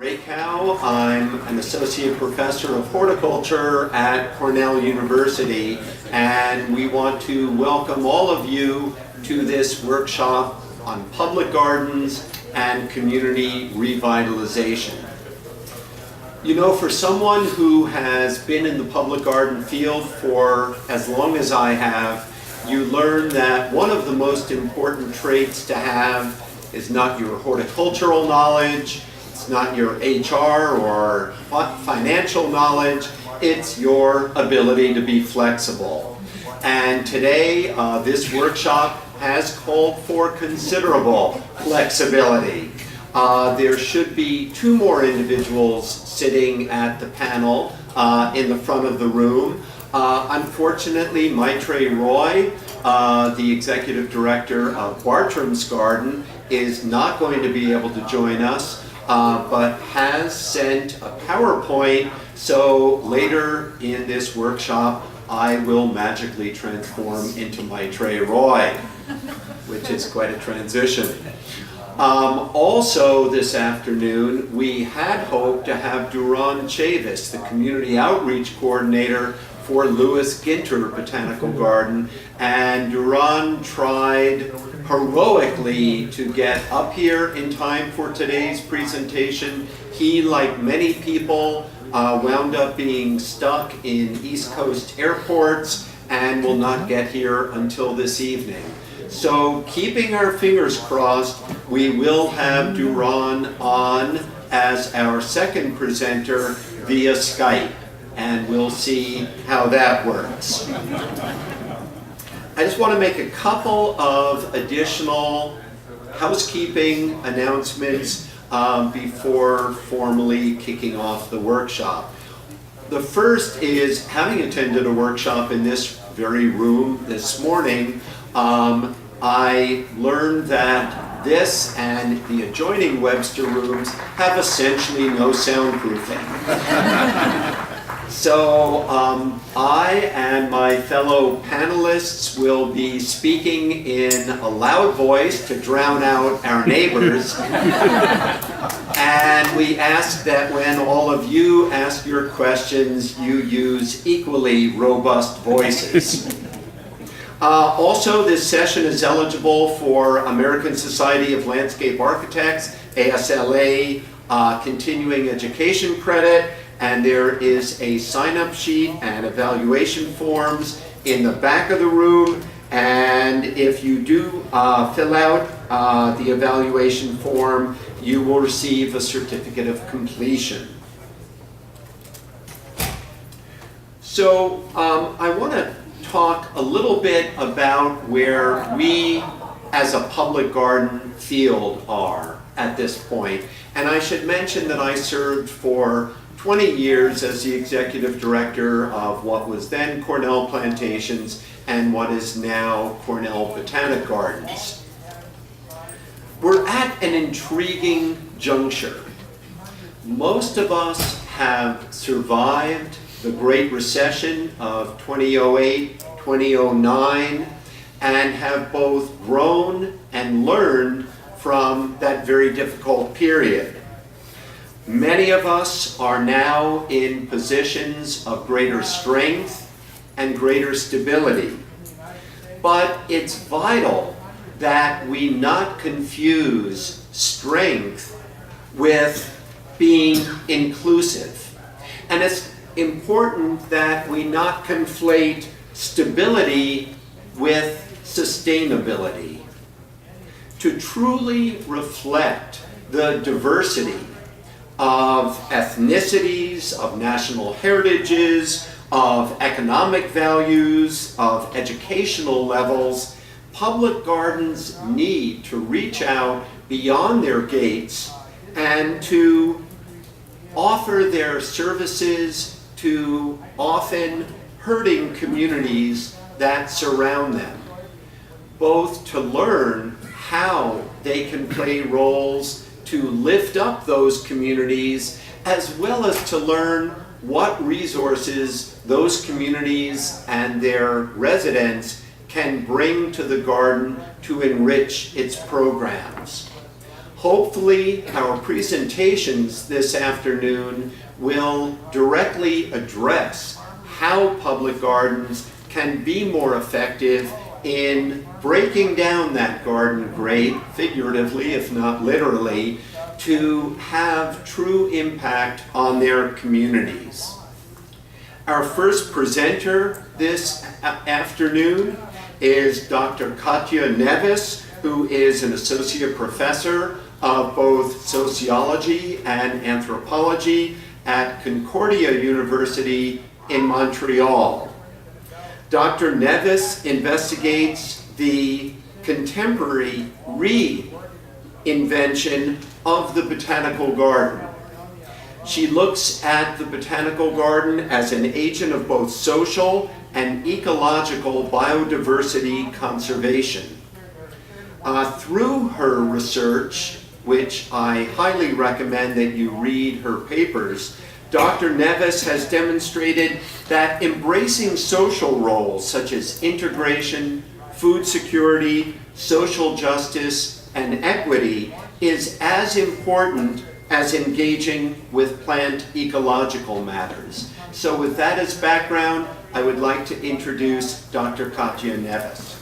Rokaw. I'm an associate professor of horticulture at Cornell University, and we want to welcome all of you to this workshop on public gardens and community revitalization. You know, for someone who has been in the public garden field for as long as I have, you learn that one of the most important traits to have is not your horticultural knowledge, it's not your HR or financial knowledge, it's your ability to be flexible. And today, this workshop has called for considerable flexibility. There should be two more individuals sitting at the panel in the front of the room. Unfortunately, Maitrey Roy, the executive director of Bartram's Garden, is not going to be able to join us, but has sent a PowerPoint, so later in this workshop I will magically transform into Maitrey Roy, which is quite a transition. Also this afternoon, we had hoped to have Duran Chavis, the Community Outreach Coordinator for Lewis Ginter Botanical Garden, and Duran tried heroically to get up here in time for today's presentation. He, like many people, wound up being stuck in East Coast airports and will not get here until this evening. So, keeping our fingers crossed, we will have Duran on as our second presenter via Skype, and we'll see how that works. I just want to make a couple of additional housekeeping announcements before formally kicking off the workshop. The first is, having attended a workshop in this very room this morning, I learned that this and the adjoining Webster rooms have essentially no soundproofing. So I and my fellow panelists will be speaking in a loud voice to drown out our neighbors. And we ask that when all of you ask your questions, you use equally robust voices. Also, this session is eligible for American Society of Landscape Architects, ASLA, continuing education credit, and there is a sign-up sheet and evaluation forms in the back of the room, and if you do fill out the evaluation form, you will receive a certificate of completion. So I want to talk a little bit about where we as a public garden field are at this point. And I should mention that I served for 20 years as the executive director of what was then Cornell Plantations and what is now Cornell Botanic Gardens. We're at an intriguing juncture. Most of us have survived the Great Recession of 2008, 2009, and have both grown and learned from that very difficult period. Many of us are now in positions of greater strength and greater stability. But it's vital that we not confuse strength with being inclusive. And it's important that we not conflate stability with sustainability. To truly reflect the diversity of ethnicities, of national heritages, of economic values, of educational levels, public gardens need to reach out beyond their gates and to offer their services to often hurting communities that surround them, both to learn how they can play roles to lift up those communities, as well as to learn what resources those communities and their residents can bring to the garden to enrich its programs. Hopefully, our presentations this afternoon will directly address how public gardens can be more effective in breaking down that garden grate, figuratively if not literally, to have true impact on their communities. Our first presenter this afternoon is Dr. Katja Neves, who is an associate professor of both sociology and anthropology at Concordia University in Montreal. Dr. Neves investigates the contemporary reinvention of the botanical garden. She looks at the botanical garden as an agent of both social and ecological biodiversity conservation. Through her research, which I highly recommend that you read her papers, Dr. Neves has demonstrated that embracing social roles such as integration, food security, social justice, and equity is as important as engaging with plant ecological matters. So with that as background, I would like to introduce Dr. Katja Neves.